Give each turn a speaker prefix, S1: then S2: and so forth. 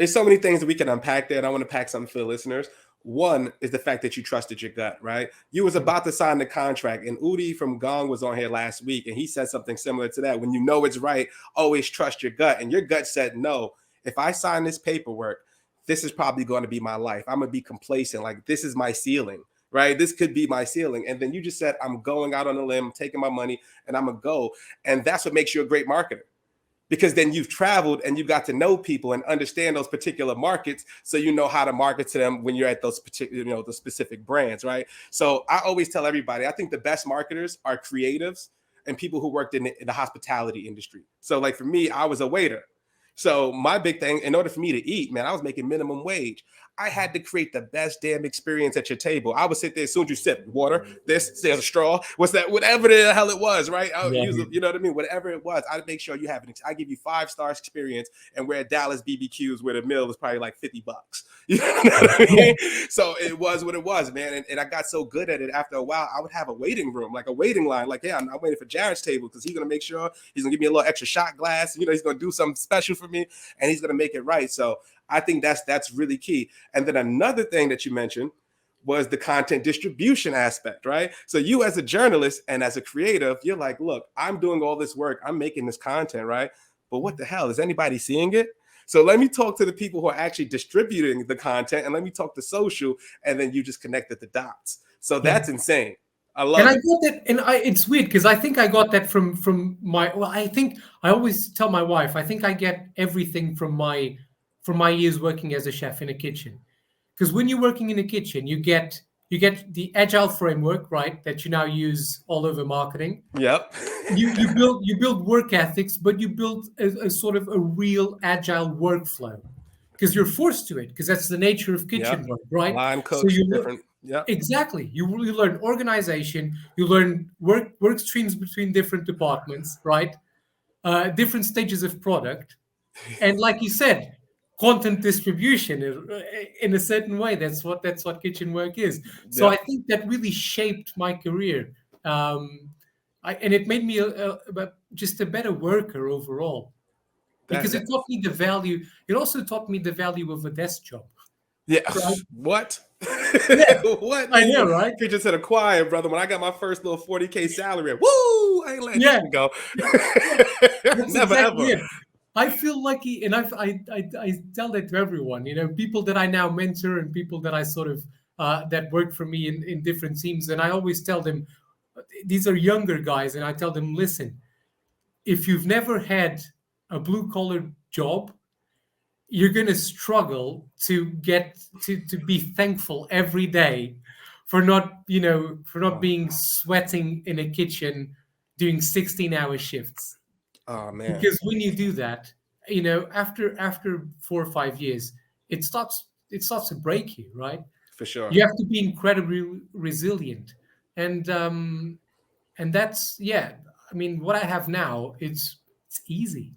S1: There's so many things that we can unpack there, and I want to pack something for the listeners. One is the fact that you trusted your gut, right? You was about to sign the contract, and Udi from Gong was on here last week, and he said something similar to that. When you know it's right, always trust your gut. And your gut said, no, if I sign this paperwork, this is probably going to be my life. I'm going to be complacent. Like, this is my ceiling, right? This could be my ceiling. And then you just said, I'm going out on a limb, taking my money, and I'm going to go. And that's what makes you a great marketer. Because then you've traveled and you got to know people and understand those particular markets, so you know how to market to them when you're at those particular, the specific brands, right? So I always tell everybody, I think the best marketers are creatives and people who worked in the hospitality industry. So like for me, I was a waiter. So my big thing, in order for me to eat, man, I was making minimum wage. I had to create the best damn experience at your table. I would sit there as soon as you sip water, there's a straw, what's that, whatever the hell it was, right? I would use it, you know what I mean? Whatever it was, I'd make sure you have it. I give you 5-star experience, and we're at Dallas BBQs where the meal was probably like $50. You know what I mean? So it was what it was, man. And I got so good at it after a while, I would have a waiting room, like a waiting line. Like, yeah, I'm waiting for Jarrett's table because he's going to make sure he's going to give me a little extra shot glass. He's going to do something special for me, and he's going to make it right. So I think that's really key. And then another thing that you mentioned was the content distribution aspect, right? So you as a journalist and as a creative, you're like, look, I'm doing all this work. I'm making this content, right? But what the hell? Is anybody seeing it? So let me talk to the people who are actually distributing the content, and let me talk to social, and then you just connected the dots. So that's insane. I love it.
S2: And I got that, and it's weird because I think I got that from my, well, I think I always tell my wife, I think I get everything from my years working as a chef in a kitchen. Because when you're working in a kitchen, you get the Agile framework, right, that you now use all over marketing.
S1: Yep.
S2: you build work ethics, but you build a sort of a real Agile workflow because you're forced to it, because that's the nature of kitchen work, right?
S1: Line cooks,
S2: so
S1: different. Yeah,
S2: exactly. You learn organization. You learn work streams between different departments, right? Different stages of product, and like you said, content distribution in a certain way. That's what kitchen work is. So I think that really shaped my career, and it made me just a better worker overall, because it taught me the value. It also taught me the value of a desk job.
S1: Yeah. Right? What? Yeah. What?
S2: I know, right?
S1: You just said a choir, brother. When I got my first little 40K salary, woo! I ain't letting you go. Never ever.
S2: It. I feel lucky, and I tell that to everyone. People that I now mentor and people that I sort of that work for me in different teams, and I always tell them, these are younger guys, and I tell them, listen, if you've never had a blue-collar job, you're going to struggle to get to be thankful every day for not being sweating in a kitchen doing 16-hour shifts.
S1: Oh man.
S2: Because when you do that, after 4 or 5 years, it starts to break you, right?
S1: For sure.
S2: You have to be incredibly resilient. And that's, I mean, what I have now, it's easy.